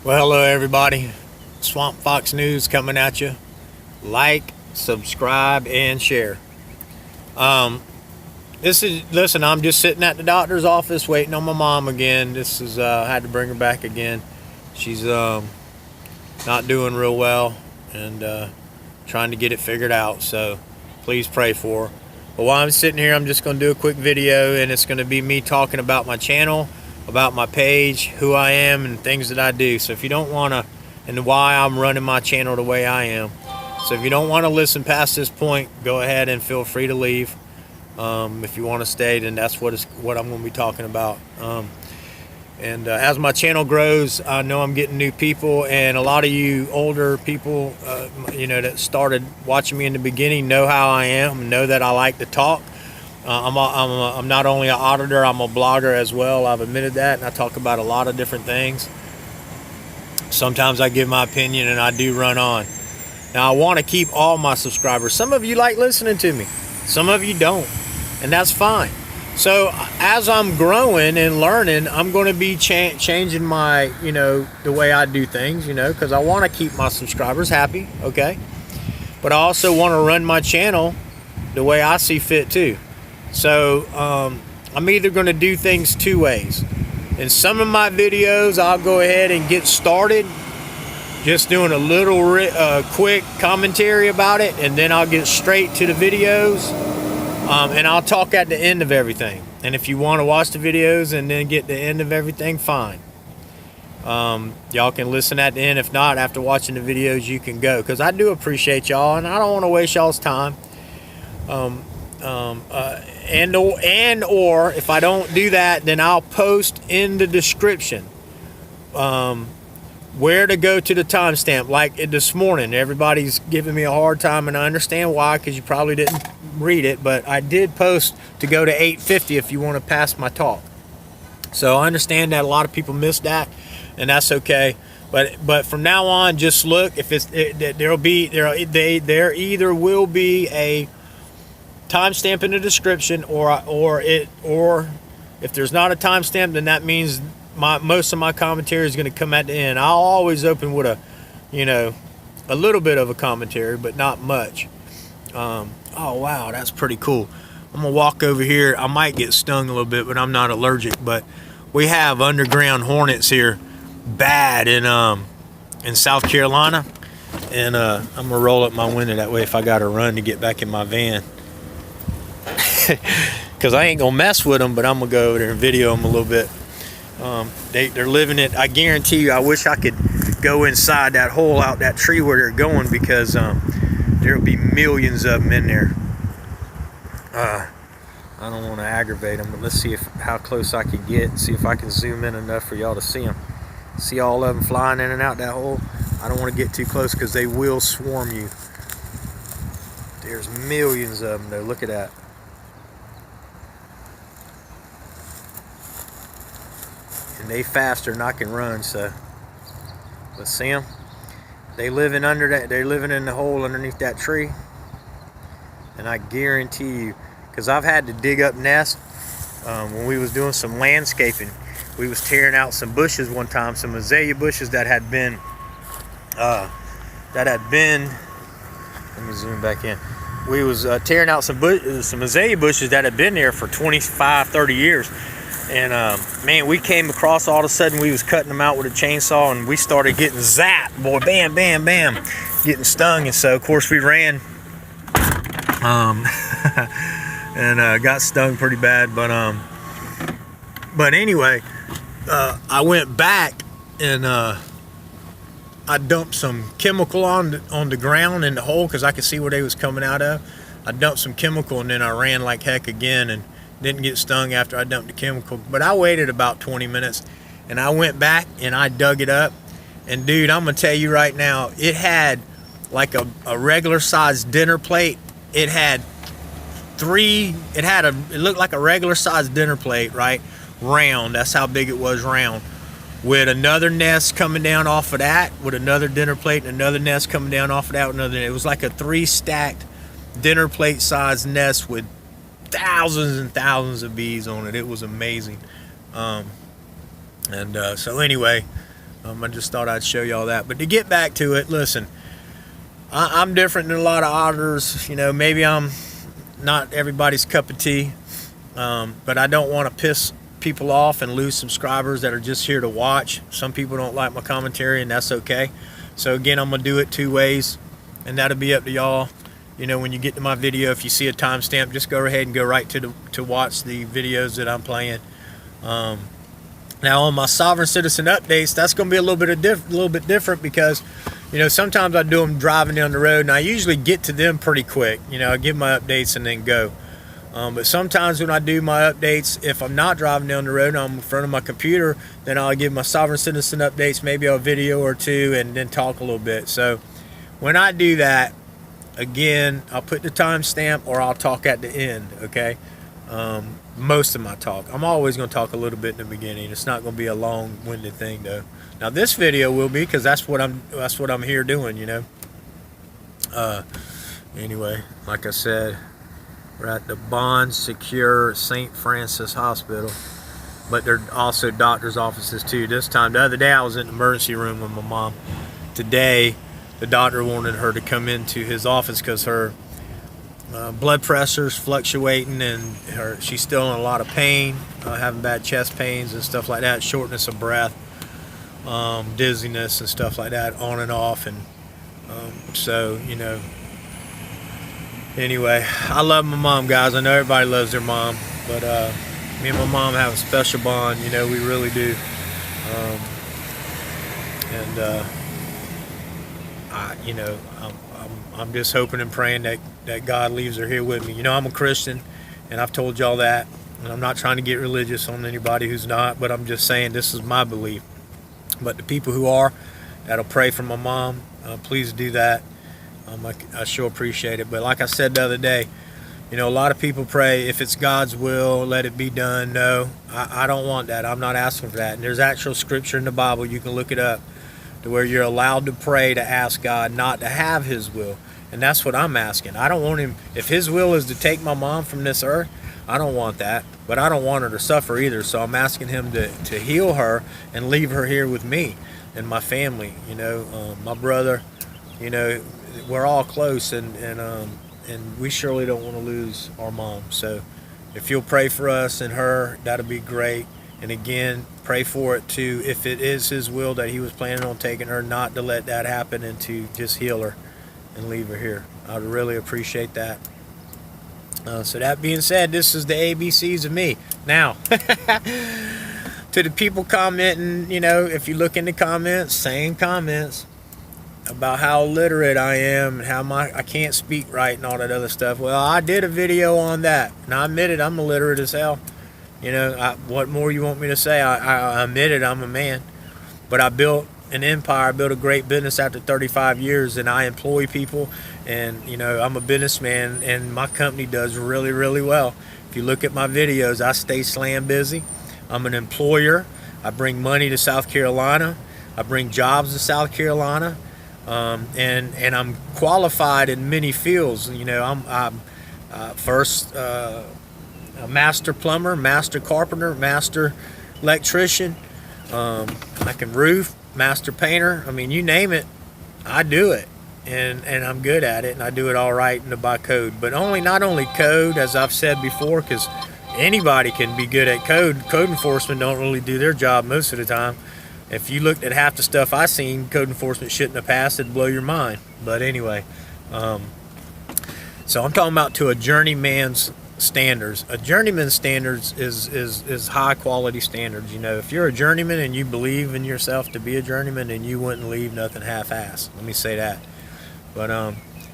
Well, hello everybody. Swamp Fox News coming at you. Like, subscribe, and share. Listen, I'm just sitting at the doctor's office waiting on my mom again. This is I had to bring her back again. She's not doing real well and trying to get it figured out. So please pray for her. But while I'm sitting here, I'm just going to do a quick video, and it's going to be me talking about my channel, about my page, who I am, and things that I do. So if you don't want to, and why I'm running my channel the way I am. So if you don't want to listen past this point, go ahead and feel free to leave. If you want to stay, then that's what I'm going to be talking about. As my channel grows, I know I'm getting new people, and a lot of you older people, that started watching me in the beginning know how I am, know that I like to talk. I'm not only an auditor, I'm a blogger as well. I've admitted that, and I talk about a lot of different things. Sometimes I give my opinion, and I do run on. Now, I want to keep all my subscribers. Some of you like listening to me. Some of you don't, and that's fine. So as I'm growing and learning, I'm going to be changing my, the way I do things, because I want to keep my subscribers happy, okay? But I also want to run my channel the way I see fit too. So I'm either going to do things two ways. In some of my videos, I'll go ahead and get started just doing a little quick commentary about it, and then I'll get straight to the videos, and I'll talk at the end of everything. And if you want to watch the videos and then get the end of everything, fine. Y'all can listen at the end. If not, after watching the videos, you can go, because I do appreciate y'all, and I don't want to waste y'all's time. Or if I don't do that, then I'll post in the description where to go to the timestamp. Like this morning, everybody's giving me a hard time, and I understand why, because you probably didn't read it, but I did post to go to 8:50 if you want to pass my talk. So I understand that a lot of people missed that, and that's okay. But from now on, just look. If there either will be a timestamp in the description, or if there's not a timestamp, then that means most of my commentary is going to come at the end. I'll always open with a little bit of a commentary, but not much. Oh wow, that's pretty cool. I'm gonna walk over here. I might get stung a little bit, but I'm not allergic. But we have underground hornets here, bad in South Carolina, and I'm gonna roll up my window that way if I gotta run to get back in my van. Because I ain't gonna mess with them, but I'm gonna go over there and video them a little bit. They're living it. I guarantee you, I wish I could go inside that hole out that tree where they're going, because there'll be millions of them in there. I don't want to aggravate them, but let's see how close I can get, see if I can zoom in enough for y'all to see them. See all of them flying in and out that hole? I don't want to get too close, because they will swarm you. There's millions of them though. Look at that. And they faster than I can run, so let's see them. They living under that. They're living in the hole underneath that tree, and I guarantee you, because I've had to dig up nests when we was doing some landscaping. We was tearing out some bushes one time, some azalea bushes that had been. Let me zoom back in. We was tearing out some azalea bushes that had been there for 25, 30 years. And man, we came across, all of a sudden we was cutting them out with a chainsaw, and we started getting zapped, boy, bam, bam, bam, getting stung. And so of course we ran, and got stung pretty bad. But anyway, I went back and I dumped some chemical on the ground in the hole, because I could see where they was coming out of. I dumped some chemical, and then I ran like heck again, and didn't get stung after I dumped the chemical. But I waited about 20 minutes, and I went back and I dug it up. And dude, I'm gonna tell you right now, it had like a regular sized dinner plate. It looked like a regular sized dinner plate, right? Round, that's how big it was, round. With another nest coming down off of that, with another dinner plate, and another nest coming down off of that, it was like a 3 stacked dinner plate sized nest with thousands and thousands of bees on it. It was amazing. So anyway, I just thought I'd show y'all that. But to get back to it, listen, I'm different than a lot of auditors. Maybe I'm not everybody's cup of tea, but I don't want to piss people off and lose subscribers that are just here to watch. Some people don't like my commentary, and that's okay. So again, I'm gonna do it 2 ways, and that'll be up to y'all. When you get to my video, if you see a timestamp, just go ahead and go right to watch the videos that I'm playing. Now on my sovereign citizen updates, that's going to be a little bit different because, sometimes I do them driving down the road, and I usually get to them pretty quick. I give my updates and then go. But sometimes when I do my updates, if I'm not driving down the road and I'm in front of my computer, then I'll give my sovereign citizen updates, maybe a video or two, and then talk a little bit. So when I do that, again, I'll put the timestamp or I'll talk at the end, okay? Most of my talk. I'm always going to talk a little bit in the beginning. It's not going to be a long-winded thing, though. Now this video will be, because that's what I'm here doing, Anyway, like I said, we're at the Bond Secure St. Francis Hospital, but there are also doctor's offices too. This time, the other day, I was in the emergency room with my mom. Today, the doctor wanted her to come into his office because her blood pressure's fluctuating, and she's still in a lot of pain, having bad chest pains and stuff like that, shortness of breath, dizziness and stuff like that, on and off. And so anyway, I love my mom, guys. I know everybody loves their mom, but me and my mom have a special bond. We really do. I'm just hoping and praying that God leaves her here with me. I'm a Christian, and I've told y'all that, and I'm not trying to get religious on anybody who's not, but I'm just saying this is my belief. But the people who are, that'll pray for my mom, please do that. I sure appreciate it. But like I said the other day, a lot of people pray, if it's God's will, let it be done. No, I don't want that. I'm not asking for that. And there's actual scripture in the Bible, you can look it up, to where you're allowed to pray to ask God not to have his will. And that's what I'm asking. I don't want him, if his will is to take my mom from this earth, I don't want that. But I don't want her to suffer either. So I'm asking him to heal her and leave her here with me and my family. My brother, we're all close, and we surely don't want to lose our mom. So if you'll pray for us and her, that'll be great. And again, pray for it too, if it is his will that he was planning on taking her, not to let that happen, and to just heal her and leave her here. I'd really appreciate that. So that being said, this is the ABCs of me. Now, to the people commenting, if you look in the comments, same comments about how illiterate I am and how I can't speak right and all that other stuff. Well, I did a video on that, and I admitted I'm illiterate as hell. What more you want me to say? I admitted I'm a man, but I built an empire. I built a great business after 35 years, and I employ people, and I'm a businessman, and my company does really, really well. If you look at my videos, I stay slam busy. I'm an employer. I bring money to South Carolina. I bring jobs to South Carolina, and I'm qualified in many fields. I'm first. A master plumber, master carpenter, master electrician. I can roof, master painter. I mean, you name it, I do it, and I'm good at it, and I do it all right and by code. But not only code, as I've said before, because anybody can be good at code. Code enforcement don't really do their job most of the time. If you looked at half the stuff I seen, code enforcement shouldn't have passed. It'd blow your mind. But anyway, so I'm talking about to a journeyman's standards. A journeyman's standards is high quality standards. If you're a journeyman and you believe in yourself to be a journeyman, then you wouldn't leave nothing half-assed. Let me say that. But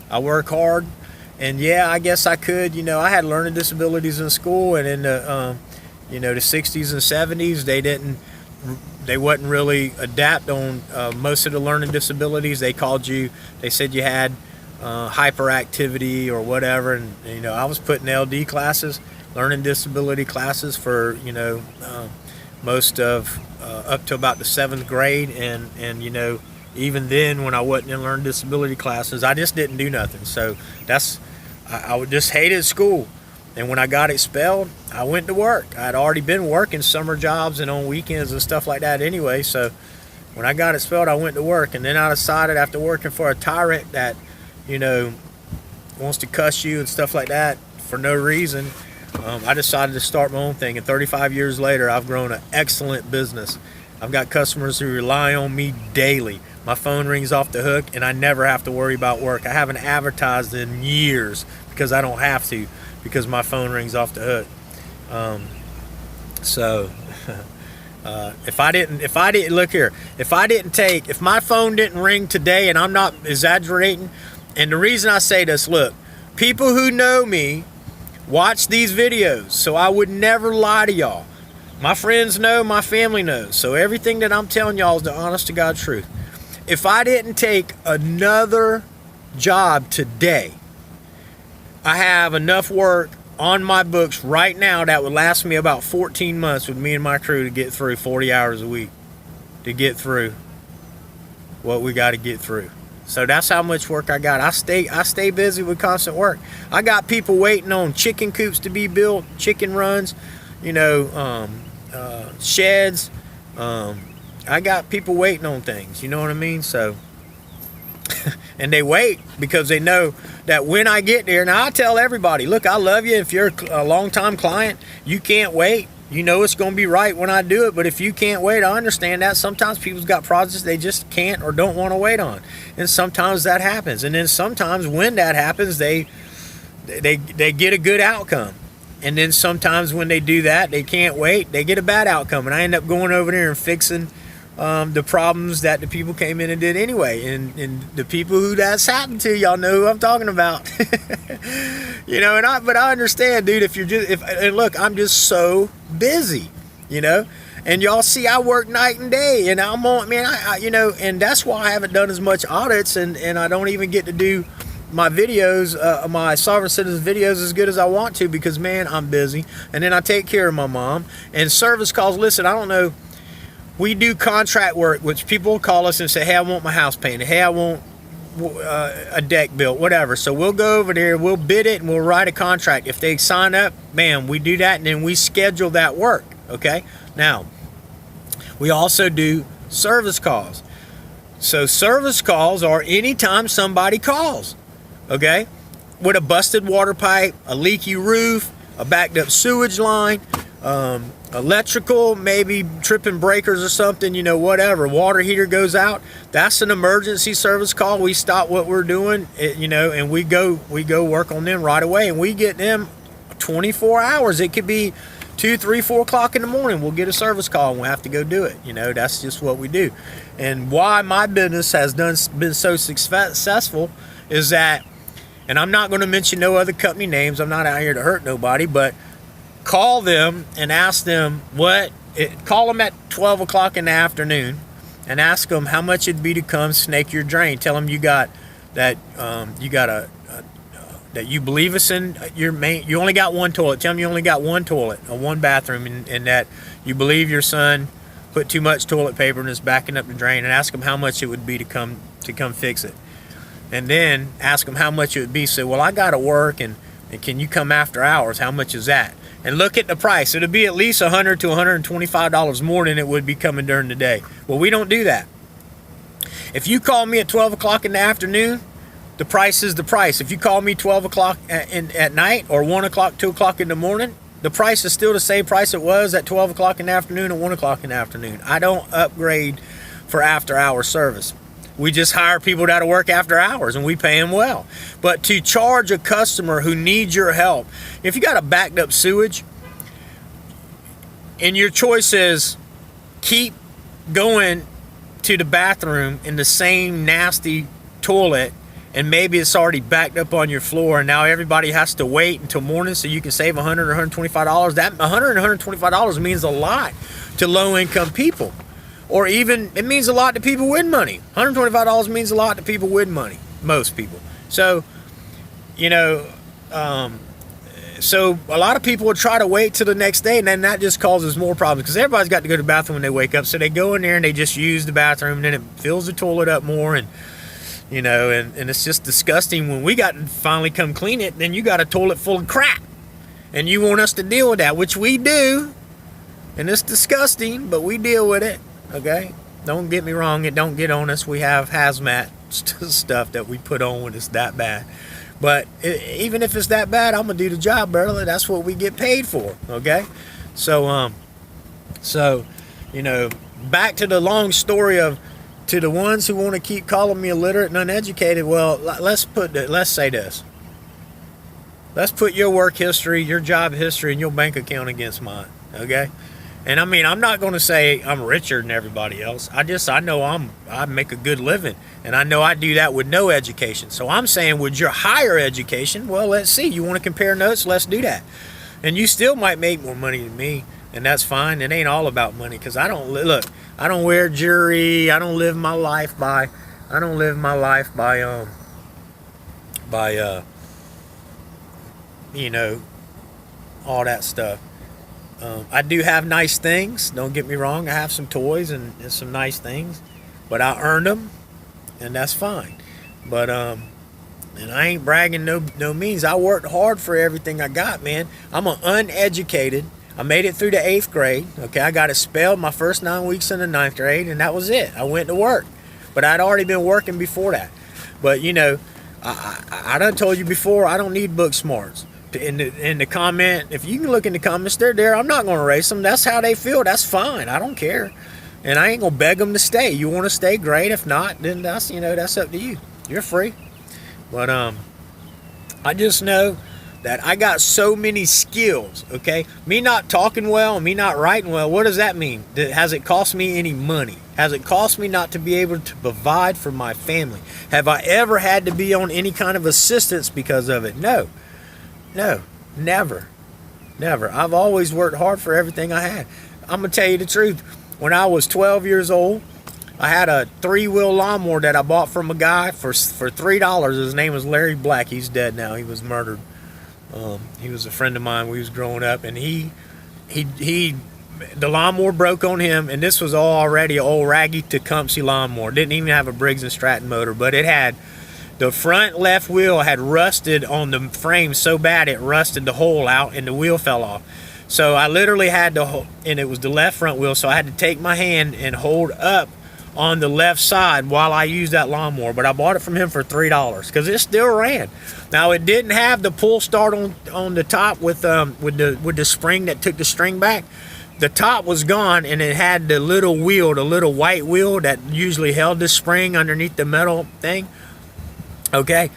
I work hard, and yeah, I guess I could. I had learning disabilities in school, and in the the 60s and 70s, they wouldn't really adapt on most of the learning disabilities. They said you had hyperactivity or whatever, and I was put in LD classes, learning disability classes, for most of up to about the 7th grade, and even then, when I wasn't in learning disability classes, I just didn't do nothing. So I just hated school, and when I got expelled, I went to work. I'd already been working summer jobs and on weekends and stuff like that anyway, so When I got expelled, I went to work, and then I decided after working for a tyrant that, you know, wants to cuss you and stuff like that for no reason, I decided to start my own thing. And 35 years later, I've grown an excellent business. I've got customers who rely on me daily. My phone rings off the hook, and I never have to worry about work. I haven't advertised in years because I don't have to, because my phone rings off the hook. If my phone didn't ring today, and I'm not exaggerating, and the reason I say this, look, people who know me watch these videos, so I would never lie to y'all. My friends know, my family knows, so everything that I'm telling y'all is the honest to God truth. If I didn't take another job today, I have enough work on my books right now that would last me about 14 months with me and my crew to get through 40 hours a week, to get through what we got to get through. So that's how much work I got. I stay busy with constant work. I got people waiting on chicken coops to be built, chicken runs, sheds. I got people waiting on things, you know what I mean? So, and they wait because they know that when I get there, now I tell everybody, look, I love you. If you're a long-time client, you can't wait. You know it's going to be right when I do it, but if you can't wait, I understand that. Sometimes people's got projects they just can't or don't want to wait on, and sometimes that happens. And then sometimes when that happens, they get a good outcome. And then sometimes when they do that, they can't wait, they get a bad outcome, and I end up going over there and fixing the problems that the people came in and did anyway. And the people who that's happened to, y'all know who I'm talking about. You know, but I understand, dude, and look, I'm just so busy, you know, and y'all see I work night and day, and I'm on, man, and that's why I haven't done as much audits, and I don't even get to do my videos, my sovereign citizen videos as good as I want to, because, man, I'm busy. And then I take care of my mom. And service calls, listen, I don't know, we do contract work, which people will call us and say, hey, I want my house painted, hey, I want a deck built, whatever. So we'll go over there, we'll bid it, and we'll write a contract. If they sign up, bam, we do that, and then we schedule that work, okay? Now, we also do service calls. So service calls are anytime somebody calls, okay? With a busted water pipe, a leaky roof, a backed up sewage line, electrical, maybe tripping breakers or something, whatever. Water heater goes out. That's an emergency service call. We stop what we're doing, and we go work on them right away, and we get them 24 hours. It could be 2, 3, 4 o'clock in the morning. We'll get a service call and we'll have to go do it. That's just what we do. And why my business has been so successful is that, and I'm not going to mention no other company names. I'm not out here to hurt nobody, but call them and ask them call them at 12 o'clock in the afternoon and ask them how much it'd be to come snake your drain. Tell them you got that, that you believe us in your main, you only got one toilet. Tell them you only got one toilet, one bathroom, and that you believe your son put too much toilet paper and is backing up the drain, and ask them how much it would be to come fix it. And then ask them how much it would be. Say, well, I got to work, and can you come after hours? How much is that? And look at the price. It'll be at least $100 to $125 more than it would be coming during the day. Well, we don't do that. If you call me at 12 o'clock in the afternoon, the price is the price. If you call me 12 o'clock at night, or 1 o'clock, 2 o'clock in the morning, the price is still the same price it was at 12 o'clock in the afternoon and 1 o'clock in the afternoon. I don't upgrade for after-hour service. We just hire people that'll work after hours, and we pay them well. But to charge a customer who needs your help, if you got a backed up sewage, and your choice is keep going to the bathroom in the same nasty toilet, and maybe it's already backed up on your floor, and now everybody has to wait until morning so you can save $100 or $125. That $100 and $125 means a lot to low-income people. Or even, it means a lot to people with money. $125 means a lot to people with money, most people. So, so a lot of people will try to wait till the next day, and then that just causes more problems, because everybody's got to go to the bathroom when they wake up. So they go in there and they just use the bathroom, and then it fills the toilet up more, and and it's just disgusting. When we got to finally come clean it, then you got a toilet full of crap, and you want us to deal with that, which we do, and it's disgusting, but we deal with it. Okay, Don't get me wrong, it don't get on us. We have hazmat stuff that we put on when it's that bad. But even if it's that bad, I'm gonna do the job, brother. That's what we get paid for. Okay, so back to the long story of, to the ones who want to keep calling me illiterate and uneducated. Well, let's say this. Let's put your work history, your job history, and your bank account against mine. Okay. And I mean, I'm not going to say I'm richer than everybody else. I know I make a good living, and I know I do that with no education. So I'm saying, with your higher education, well, let's see. You want to compare notes? Let's do that. And you still might make more money than me, and that's fine. It ain't all about money, because I don't wear jewelry. I don't live my life by all that stuff. I do have nice things. Don't get me wrong. I have some toys and some nice things, but I earned them, and that's fine. But and I ain't bragging no means. I worked hard for everything I got, man. I'm an uneducated. I made it through the 8th grade. Okay, I got expelled my first 9 weeks in the 9th grade, and that was it. I went to work, but I'd already been working before that. But I done told you before, I don't need book smarts. In the comment, if you can look in the comments, they're there. I'm not going to erase them. That's how they feel. That's fine. I don't care, and I ain't gonna beg them to stay. You want to stay, great. If not, then that's up to you. You're free. But I just know that I got so many skills. Okay, me not talking well, me not writing well. What does that mean? Has it cost me any money? Has it cost me not to be able to provide for my family? Have I ever had to be on any kind of assistance because of it? No, never. I've always worked hard for everything I had. I'm gonna tell you the truth. When I was 12 years old, I had a 3-wheel lawnmower that I bought from a guy for $3. His name was Larry Black. He's dead now. He was murdered. He was a friend of mine when we was growing up, and the lawnmower broke on him, and this was already an old raggy Tecumseh lawnmower. Didn't even have a Briggs and Stratton motor, but it had the front left wheel had rusted on the frame so bad it rusted the hole out and the wheel fell off. So I literally had to, and it was the left front wheel, so I had to take my hand and hold up on the left side while I used that lawnmower. But I bought it from him for $3 because it still ran. Now it didn't have the pull start on the top with the spring that took the string back. The top was gone, and it had the little wheel, the little white wheel that usually held the spring underneath the metal thing. Okay,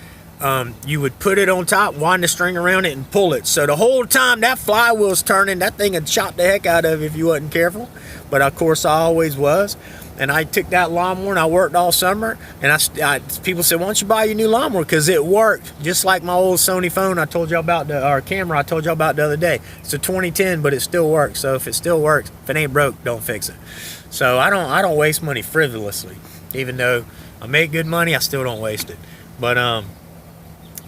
you would put it on top, wind the string around it, and pull it. So the whole time that flywheel's turning, that thing would chop the heck out of you if you wasn't careful. But of course, I always was. And I took that lawnmower and I worked all summer. And people said, "Why don't you buy your new lawnmower?" Because it worked, just like my old Sony phone I told you about, our camera I told you about the other day. It's a 2010, but it still works. So if it still works, if it ain't broke, don't fix it. So I don't waste money frivolously. Even though I make good money, I still don't waste it. But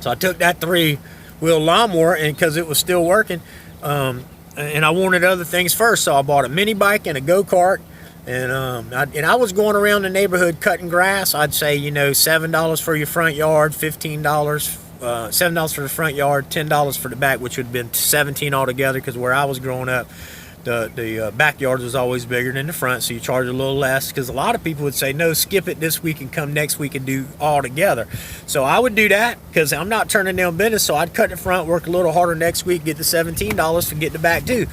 so I took that 3-wheel lawnmower, and because it was still working, and I wanted other things first, so I bought a mini bike and a go-kart, and I was going around the neighborhood cutting grass. I'd say $7 for your front yard, $15, $7 for the front yard, $10 for the back, which would have been $17 altogether. Because where I was growing up, the backyard was always bigger than the front, so you charge a little less, because a lot of people would say, "No, skip it this week and come next week and do all together." So I would do that because I'm not turning down business, so I'd cut the front, work a little harder next week, get the $17 to get the back too.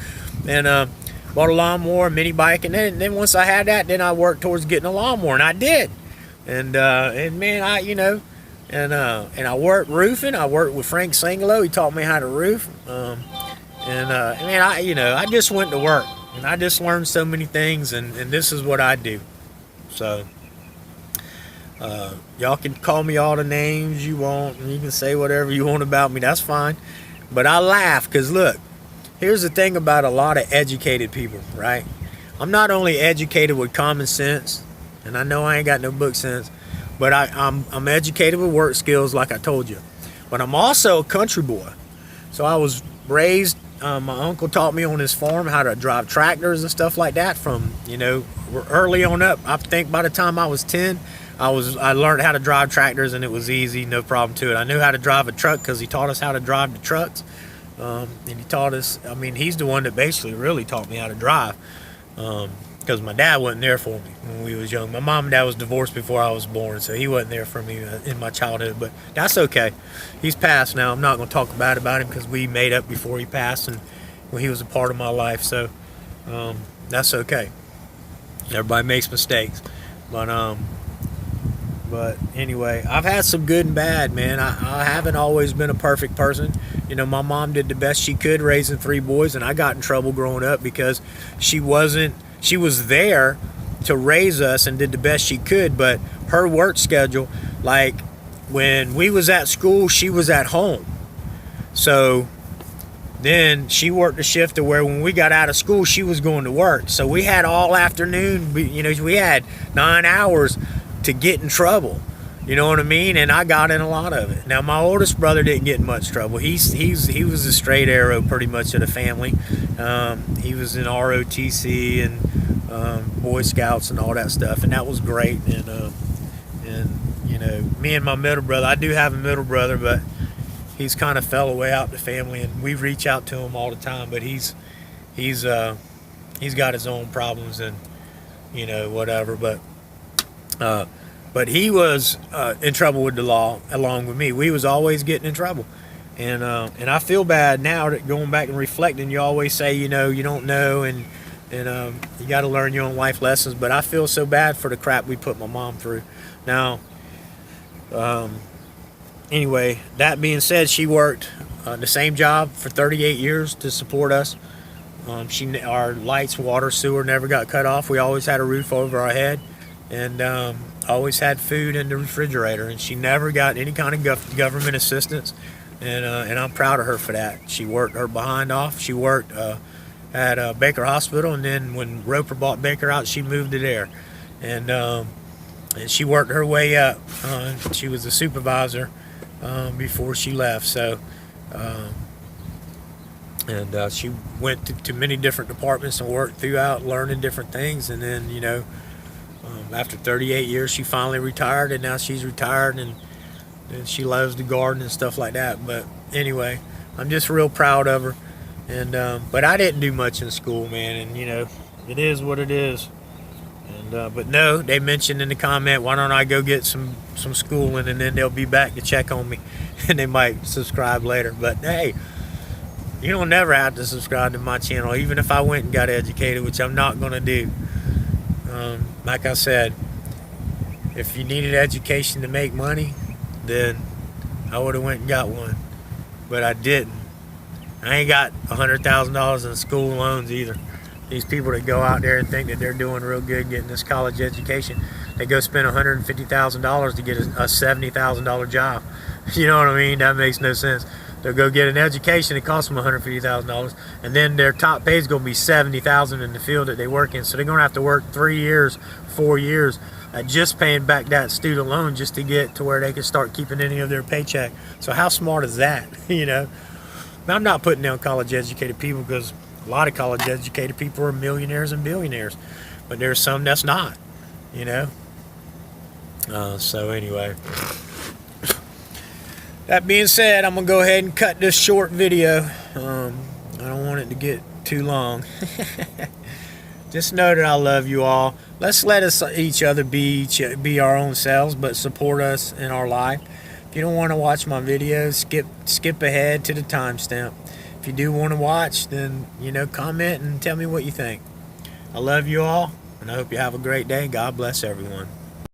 And bought a lawnmower, a mini bike, and then once I had that, then I worked towards getting a lawnmower, and I did. And man, I worked roofing. I worked with Frank Sangalo. He taught me how to roof. Man, I just went to work, and I just learned so many things, and this is what I do. So y'all can call me all the names you want, and you can say whatever you want about me. That's fine. But I laugh because, look, here's the thing about a lot of educated people, right? I'm not only educated with common sense, and I know I ain't got no book sense, but I'm educated with work skills, like I told you. But I'm also a country boy. So I was raised, my uncle taught me on his farm how to drive tractors and stuff like that from, early on up. I think by the time I was 10, I learned how to drive tractors, and it was easy, no problem to it. I knew how to drive a truck because he taught us how to drive the trucks. And he taught us, he's the one that basically really taught me how to drive. because my dad wasn't there for me when we was young. My mom and dad was divorced before I was born, so he wasn't there for me in my childhood. But that's okay. He's passed now. I'm not going to talk bad about him because we made up before he passed, and when he was a part of my life. So that's okay. Everybody makes mistakes, but anyway, I've had some good and bad, man. I haven't always been a perfect person. You know, my mom did the best she could raising 3 boys, and I got in trouble growing up because she was there to raise us and did the best she could, but her work schedule, like when we was at school, she was at home. So then she worked a shift to where when we got out of school, she was going to work. So we had all afternoon, we had 9 hours to get in trouble. You know what I mean? And I got in a lot of it. Now, my oldest brother didn't get in much trouble. He was a straight arrow pretty much of the family. He was in ROTC and Boy Scouts and all that stuff, and that was great. And me and my middle brother, I do have a middle brother, but he's kind of fell away out the family, and we reach out to him all the time. But he's got his own problems and whatever. But he was in trouble with the law along with me. We was always getting in trouble. And I feel bad now that going back and reflecting, you always say, you don't know, and you got to learn your own life lessons. But I feel so bad for the crap we put my mom through. Now, anyway, that being said, she worked the same job for 38 years to support us. Our lights, water, sewer never got cut off. We always had a roof over our head, and always had food in the refrigerator, and she never got any kind of government assistance, and I'm proud of her for that. She worked her behind off. She worked at Baker Hospital, and then when Roper bought Baker out, she moved to there, and she worked her way up. She was a supervisor before she left, so she went to many different departments and worked throughout, learning different things, and then after 38 years, she finally retired, and now she's retired, and she loves the garden and stuff like that. But anyway, I'm just real proud of her. And but I didn't do much in school, man, and it is what it is. And but no, they mentioned in the comment, why don't I go get some schooling, and then they'll be back to check on me, and they might subscribe later. But hey, you don't never have to subscribe to my channel, even if I went and got educated, which I'm not going to do. Like I said, if you needed education to make money, then I would have went and got one, but I didn't. I ain't got $100,000 in school loans either. These people that go out there and think that they're doing real good getting this college education, they go spend $150,000 to get a $70,000 job. You know what I mean? That makes no sense. They'll go get an education, it costs them $150,000, and then their top pay is going to be $70,000 in the field that they work in. So they're going to have to work 3 years, 4 years at just paying back that student loan just to get to where they can start keeping any of their paycheck. So how smart is that? Now, I'm not putting down college educated people, because a lot of college educated people are millionaires and billionaires, but there's some that's not. So anyway. That being said, I'm going to go ahead and cut this short video. I don't want it to get too long. Just know that I love you all. Let's let each other be our own selves, but support us in our life. If you don't want to watch my videos, skip ahead to the timestamp. If you do want to watch, then, comment and tell me what you think. I love you all, and I hope you have a great day. God bless everyone.